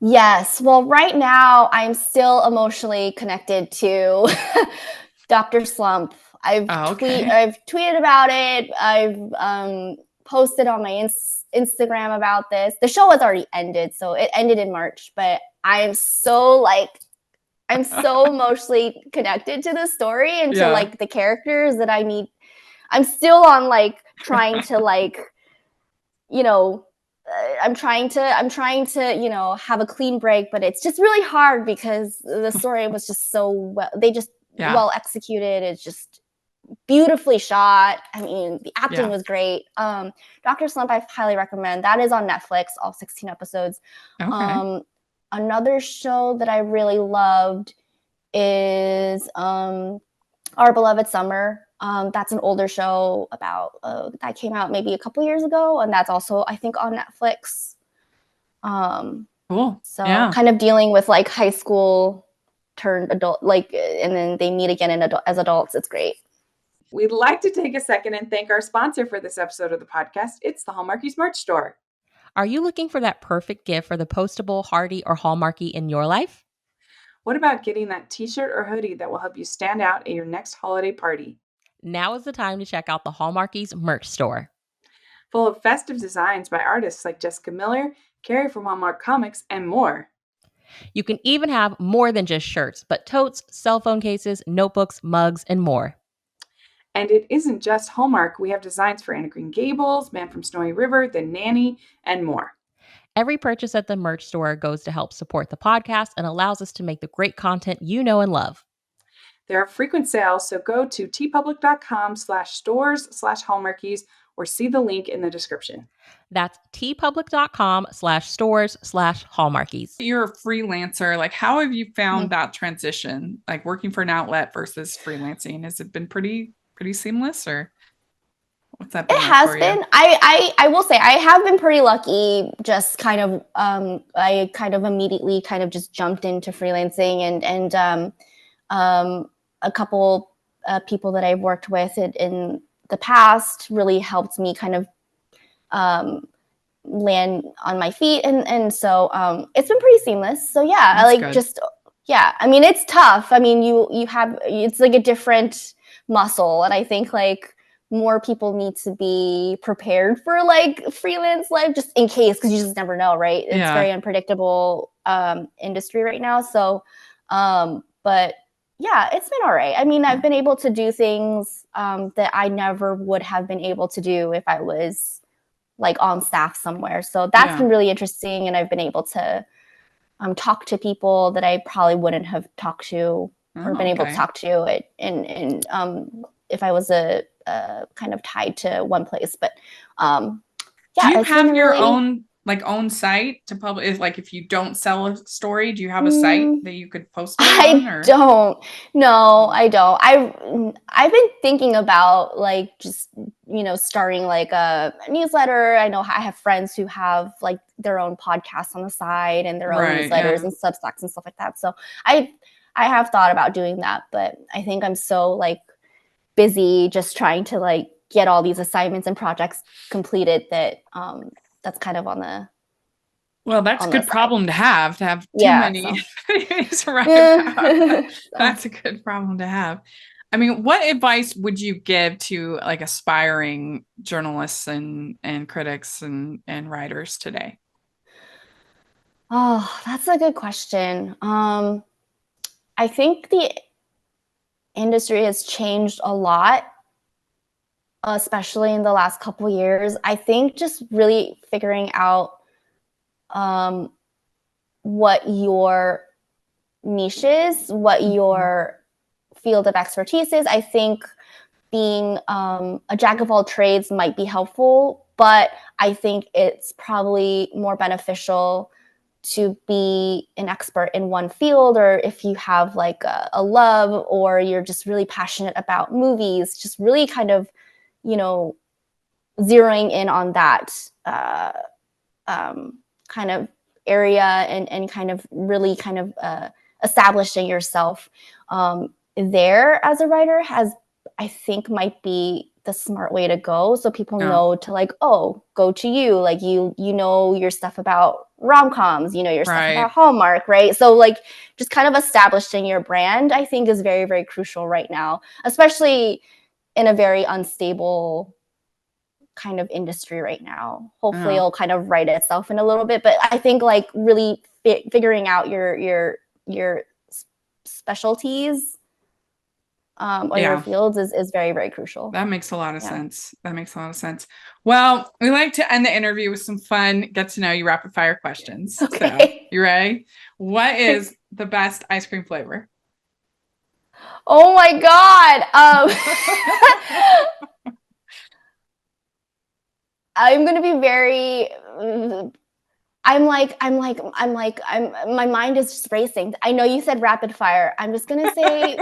Yes. Well, right now I'm still emotionally connected to Dr. Slump. I've tweeted about it. I've posted on my Instagram about this. The show has already ended, so it ended in March, but I'm so emotionally connected to the story and to like the characters that I need. I'm still on like trying to like, I'm trying to, have a clean break, but it's just really hard because the story was just so well executed. It's just beautifully shot. I mean, the acting was great. Dr. Slump, I highly recommend. That is on Netflix, all 16 episodes. Okay. another show that I really loved is Our Beloved Summer. That's an older show about that came out maybe a couple years ago, and that's also, I think, on Netflix. Cool. So Yeah. kind of dealing with like high school turned adult, like, and then they meet again as adults. It's great. We'd like to take a second and thank our sponsor for this episode of the podcast. It's the Hallmarkies merch store. Are you looking for that perfect gift for the postable, hardy, or Hallmarky in your life? What about getting that t-shirt or hoodie that will help you stand out at your next holiday party? Now is the time to check out the Hallmarkies merch store. Full of festive designs by artists like Jessica Miller, Carrie from Hallmark Comics, and more. You can even have more than just shirts, but totes, cell phone cases, notebooks, mugs, and more. And it isn't just Hallmark. We have designs for Anna Green Gables, Man from Snowy River, The Nanny, and more. Every purchase at the merch store goes to help support the podcast and allows us to make the great content you know and love. There are frequent sales, so go to tpublic.com/stores/Hallmarkies or see the link in the description. That's tpublic.com/stores/Hallmarkies. You're a freelancer. Like, how have you found that transition? Like working for an outlet versus freelancing? Has it been pretty seamless, or what's that been? It like has for been. you? I will say I have been pretty lucky. Just kind of I kind of immediately kind of just jumped into freelancing, and a couple people that I've worked with in the past really helped me kind of land on my feet, and so it's been pretty seamless. So yeah, That's I like good. just yeah. I mean, it's tough. I mean, you have, it's like a different muscle, and I think like more people need to be prepared for like freelance life, just in case, because you just never know, right? It's Yeah. very unpredictable industry right now. So but yeah, it's been all right. I mean, I've been able to do things that I never would have been able to do if I was like on staff somewhere. So that's been really interesting, and I've been able to talk to people that I probably wouldn't have talked to or been able to talk to and if I was a kind of tied to one place. But yeah, do you it's have been your really, own site to publish? Is like, if you don't sell a story, do you have a site that you could post it on? I Or don't. No, I don't. I've been thinking about like just, you know, starting like a newsletter. I know I have friends who have like their own podcasts on the side and their own newsletters and Substacks and stuff like that. So I have thought about doing that, but I think I'm so like busy just trying to like get all these assignments and projects completed that that's kind of on the well, that's a good problem to have too many things to write about. That's a good problem to have. I mean, what advice would you give to like aspiring journalists and critics and writers today? Oh, that's a good question. I think the industry has changed a lot, especially in the last couple of years. I think just really figuring out what your niche is, what your field of expertise is. I think being a jack of all trades might be helpful, but I think it's probably more beneficial to be an expert in one field, or if you have like a love or you're just really passionate about movies, just really kind of, you know, zeroing in on that kind of area and kind of really kind of establishing yourself there as a writer I think might be the smart way to go. So people know to like, oh, go to you. Like you know your stuff about rom-coms, you know your stuff about Hallmark, right? So like just kind of establishing your brand, I think, is very, very crucial right now, especially in a very unstable kind of industry right now. Hopefully it'll kind of right itself in a little bit, but I think like really figuring out your specialties or your fields is very, very crucial. That makes a lot of sense. That makes a lot of sense. Well, we like to end the interview with some fun, get to know you rapid fire questions. Okay. So, you ready? What is the best ice cream flavor? Oh my God. I'm going to be very my mind is just racing. I know you said rapid fire. I'm just gonna say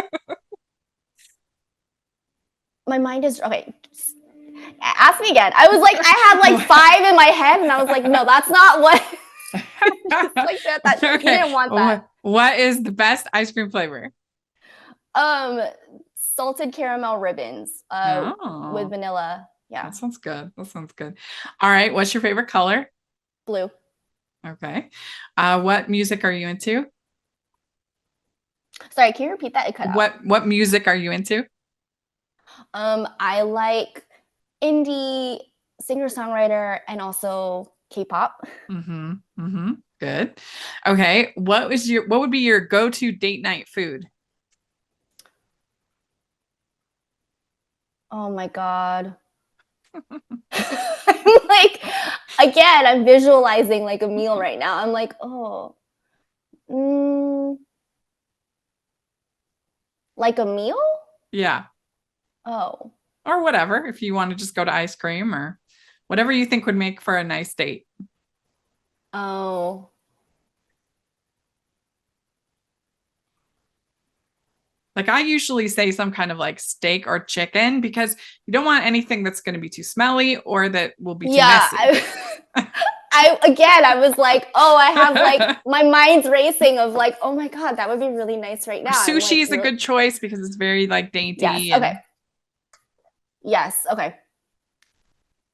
my mind is okay. Ask me again. I was like, I had like 5 in my head, and I was like, no, that's not what. Just like that. Okay. You didn't want that. What is the best ice cream flavor? Salted caramel ribbons. With vanilla. Yeah. That sounds good. All right. What's your favorite color? Blue. Okay. What music are you into? Sorry, can you repeat that? It cut out. What music are you into? I like indie, singer-songwriter, and also K-pop. Good. Okay. What would be your go-to date night food? Oh my God. Like, again, I'm visualizing like a meal right now. I'm like, like a meal? Yeah. Oh. Or whatever, if you want to just go to ice cream or whatever you think would make for a nice date. Oh. Like I usually say some kind of like steak or chicken because you don't want anything that's going to be too smelly or that will be too messy. I was like, I have like my mind's racing of like, oh my God, that would be really nice right now. Sushi like, is a good choice because it's very like dainty. Yes. Okay. Yes. Okay.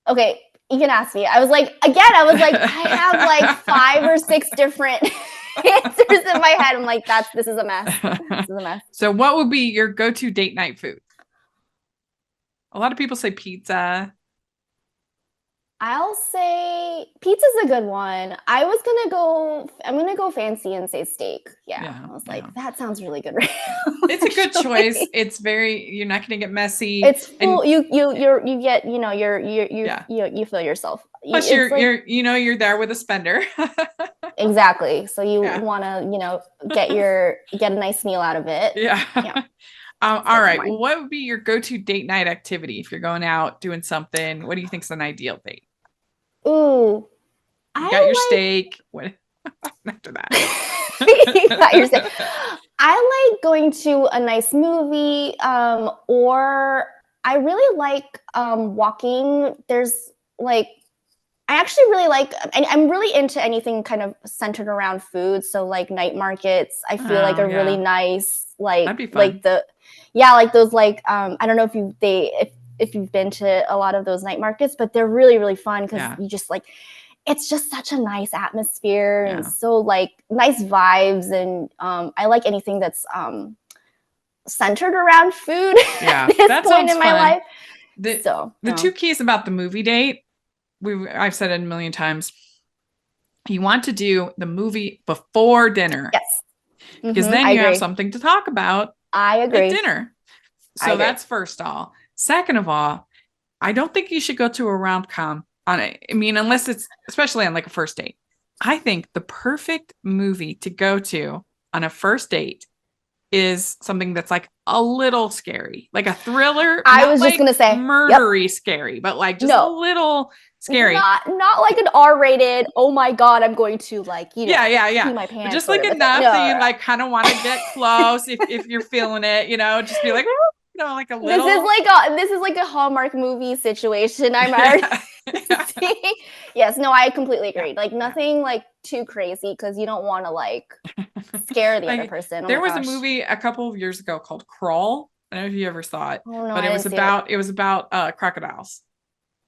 Okay. You can ask me. I was like, I have like 5 or 6 different answers in my head. I'm like, this is a mess. So what would be your go-to date night food? A lot of people say pizza. I'll say pizza's a good one. I'm gonna go fancy and say steak. Yeah. I was like, that sounds really good. It's a good choice. It's you're not gonna get messy. It's full. You get, you feel yourself. Plus you're there with a spender. Exactly. So you want to, get a nice meal out of it. Yeah. All right. Well, what would be your go-to date night activity if you're going out doing something? What do you think is an ideal date? Ooh, you got your steak. What after that? You got your steak. I like going to a nice movie, or I really like walking. There's like, I actually really like, and I'm really into anything kind of centered around food. So like night markets, I feel like are really nice. Like like those like I don't know if you've been to a lot of those night markets, but they're really, really fun because you just like, it's just such a nice atmosphere and so like nice vibes. And I like anything that's centered around food at this point in my life. The 2 keys about the movie date, I've said it a million times. You want to do the movie before dinner. Yes. Because then you have something to talk about. I agree. At dinner. So that's first of all. Second of all, I don't think you should go to a rom-com on it. I mean, unless it's especially on like a first date. I think the perfect movie to go to on a first date is something that's like a little scary, like a thriller. I was just gonna say murdery scary, but like just a little scary. Not like an R-rated. Oh my God, I'm going to like pee my pants. Just like enough that you like kind of want to get close if you're feeling it. Just be like, like a little. This is like a Hallmark movie situation. I'm already seeing. Yes, no, I completely agree. Like nothing like too crazy because you don't want to like scare the other person. There was a movie a couple of years ago called Crawl. I don't know if you ever saw it, but it was about crocodiles.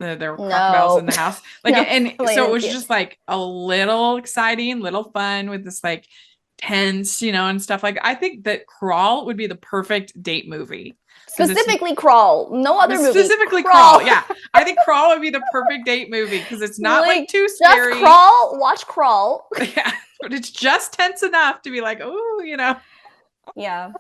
There were crocodiles in the house. So it was just like a little exciting, little fun with this like tense, and stuff. Like I think that Crawl would be the perfect date movie. Specifically Crawl, no other movie. Specifically Crawl. Yeah. I think Crawl would be the perfect date movie because it's not like too scary. Just Crawl, watch Crawl. Yeah, but it's just tense enough to be like, oh, Yeah.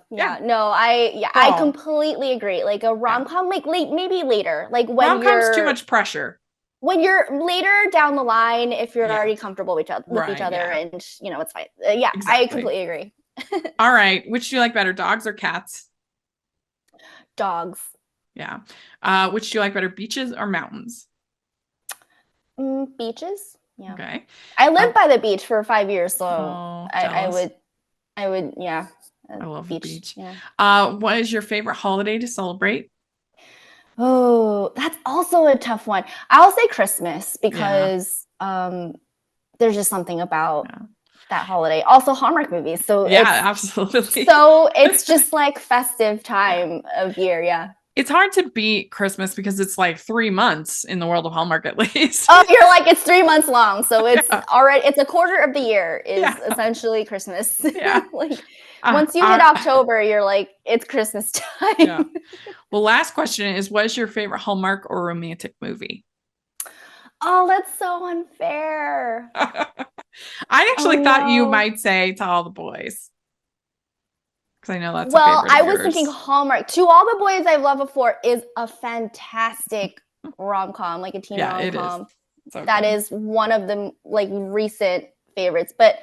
No, I completely agree. Like a rom-com, like maybe later, like when rom-com's too much pressure. When you're later down the line, if you're already comfortable with each other, and it's fine. Exactly. I completely agree. All right, which do you like better, dogs or cats? Dogs. Yeah. Which do you like better, beaches or mountains? Beaches. Yeah. Okay. I lived by the beach for 5 years, so jealous. I would, yeah. I love the beach. Yeah. What is your favorite holiday to celebrate? Oh, that's also a tough one. I'll say Christmas because there's just something about that holiday. Also Hallmark movies. So absolutely. So it's just like festive time of year. Yeah. It's hard to beat Christmas because it's like 3 months in the world of Hallmark, at least. Oh, you're like, it's 3 months long. So it's already, it's a quarter of the year is essentially Christmas. Yeah. Like once you hit October, you're like, it's Christmas time. Yeah. Well, last question is, what is your favorite Hallmark or romantic movie? Oh, that's so unfair. I actually thought you might say To All the Boys. Because I know that's a favorite I of was yours. thinking Hallmark. To All the Boys I've Loved Before is a fantastic rom-com, like a teen rom-com. So that is one of the like recent favorites. But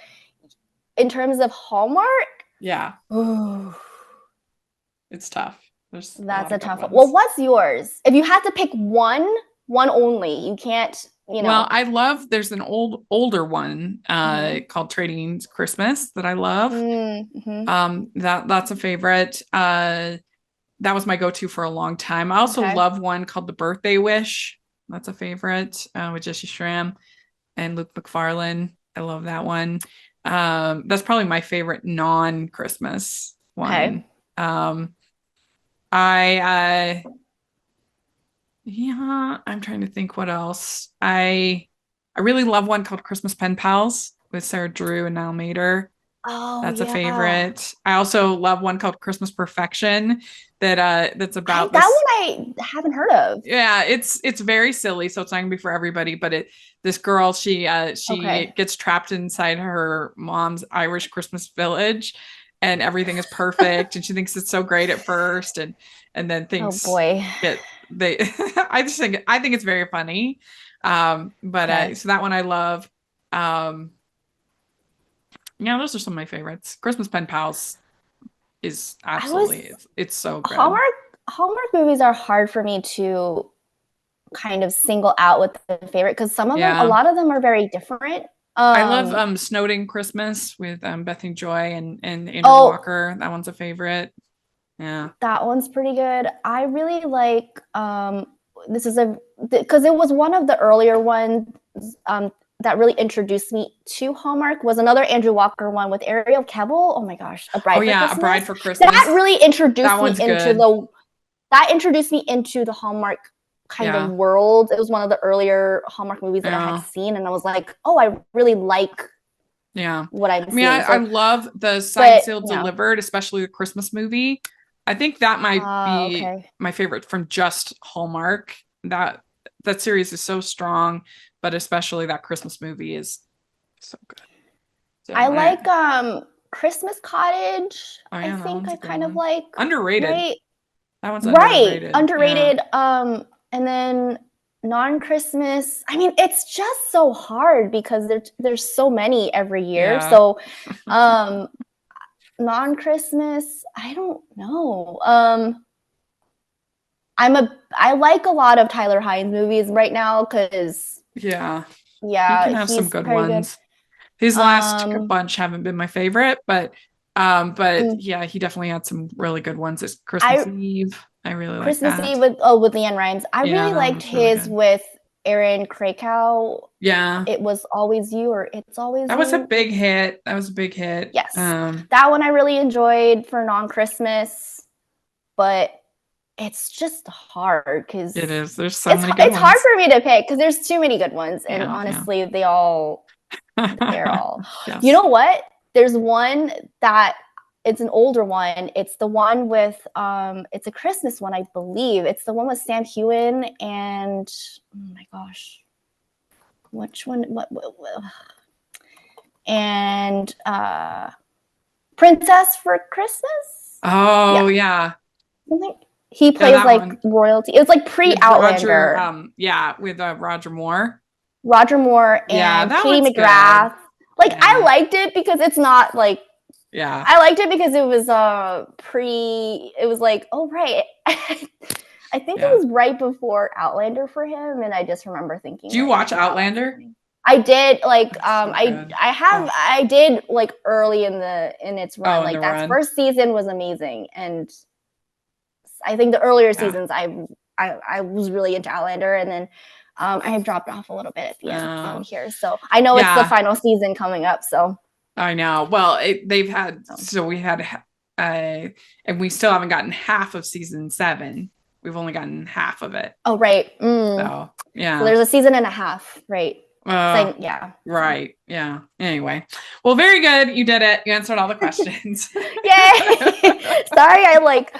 in terms of Hallmark, it's tough. That's a tough one. Well, what's yours? If you had to pick one only, you can't, Well, I love, there's an older one called Trading Christmas that I love. That's a favorite. That was my go-to for a long time. I also love one called The Birthday Wish. That's a favorite with Jesse Schramm and Luke McFarlane. I love that one. That's probably my favorite non-Christmas one. I'm trying to think what else. I really love one called Christmas Pen Pals with Sarah Drew and Niall Mater. Oh, that's a favorite. I also love one called Christmas Perfection that's about that one I haven't heard of. Yeah, it's very silly, so it's not gonna be for everybody, but this girl, she gets trapped inside her mom's Irish Christmas village and everything is perfect and she thinks it's so great at first and then things I think it's very funny. So that one I love. Those are some of my favorites. Christmas Pen Pals is absolutely it's so good. Hallmark movies are hard for me to kind of single out with the favorite because some of them, a lot of them are very different. I love Snowden Christmas with Bethany Joy and Andrew Walker. That one's a favorite. Yeah, that one's pretty good. I really like because it was one of the earlier ones that really introduced me to Hallmark. Was another Andrew Walker one with Ariel Kebbel. Oh my gosh, A Bride for Christmas. A Bride for Christmas. That really introduced me into the Hallmark kind of world. It was one of the earlier Hallmark movies that I had seen, and I was like, oh, I really like what I'm seeing. I love the Signed, Sealed, Delivered, especially the Christmas movie. I think that might be my favorite from just Hallmark. That series is so strong, but especially that Christmas movie is so good. So I like Christmas Cottage. I think I kind of like underrated. Right? That one's underrated. And then non-Christmas. I mean, it's just so hard because there's so many every year. Yeah. So non-Christmas, I don't know. I like a lot of Tyler Hynes movies right now because he can have some good ones. His last bunch haven't been my favorite, but he definitely had some really good ones. It's Christmas Eve. I really like that. Christmas Eve with Leanne Rimes. I really liked his with Aaron Krakow. Yeah. It Was Always You or It's Always That was a big hit. Yes. That one I really enjoyed for non-Christmas, but it's just hard because it is. There's so many good ones. It's hard for me to pick because there's too many good ones. And honestly, they're all yes. You know what? There's one that it's an older one. It's the one with it's a Christmas one, I believe. It's the one with Sam Heughan and oh my gosh. Which one? What and Princess for Christmas? Oh yeah. He plays like royalty. It was like pre-Outlander. With Roger Moore. Roger Moore and Katie McGrath. Good. Like I liked it because it's not like I liked it because it was it was like, oh right. I think it was right before Outlander for him, and I just remember thinking. Do you watch Outlander? I did like That's so good. I did like early in its run. in Like the that run. first season was amazing, and I think the earlier Yeah. seasons I was really into Outlander, and then I have dropped off a little bit at the end here. So I know it's the Yeah. final season coming up. So I know. Well, they've had, so we had, and we still haven't gotten half of season 7. We've only gotten half of it. oh right, So yeah. So there's a season and a half, right? Yeah. Right. Yeah. Anyway. Well, very good. You did it. You answered all the questions. Yay! Sorry, I like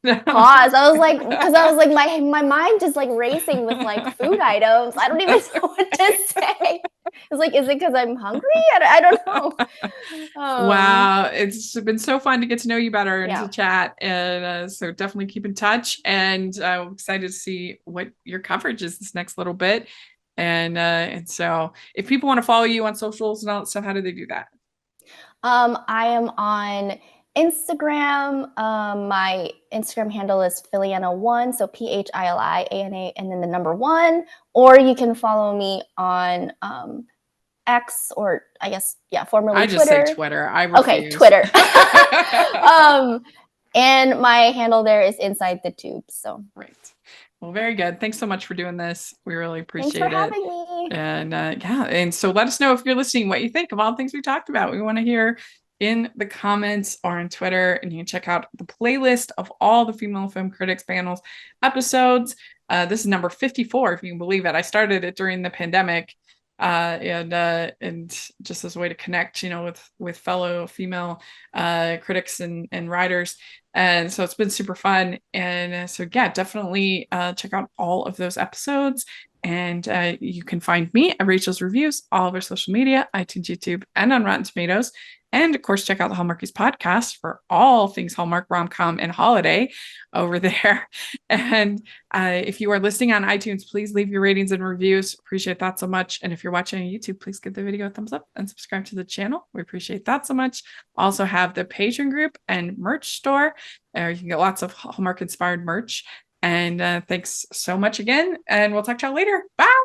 paused. I was like, because I was like, my mind just like racing with like food items. I don't even know what to say. It's like, is it because I'm hungry? I don't know. Wow, it's been so fun to get to know you better and Yeah. to chat, and so definitely keep in touch. And I'm excited to see what your coverage is this next little bit. And so, if people want to follow you on socials and all that stuff, how do they do that? I am on Instagram. My Instagram handle is Philiana1, so Philiana, and then the number 1. Or you can follow me on X, or I guess formerly I just Twitter. say Twitter. I refuse. Okay, Twitter. And my handle there is Inside the Tube. So great. Well, very good. Thanks so much for doing this. We really appreciate it. Thanks for having me. And and so let us know if you're listening what you think of all the things we talked about. We want to hear in the comments or on Twitter, and you can check out the playlist of all the Female Film Critics Panels episodes. This is number 54, if you can believe it. I started it during the pandemic, and just as a way to connect, with fellow female critics and writers. And so it's been super fun. And so, yeah, definitely check out all of those episodes. And you can find me at Rachel's Reviews, all of our social media, iTunes, YouTube, and on Rotten Tomatoes. And of course, check out the Hallmarkies podcast for all things Hallmark, rom-com, and holiday over there. And if you are listening on iTunes, please leave your ratings and reviews. Appreciate that so much. And if you're watching on YouTube, please give the video a thumbs up and subscribe to the channel. We appreciate that so much. Also have the Patreon group and merch store. You can get lots of Hallmark inspired merch. And thanks so much again. And we'll talk to y'all later. Bye.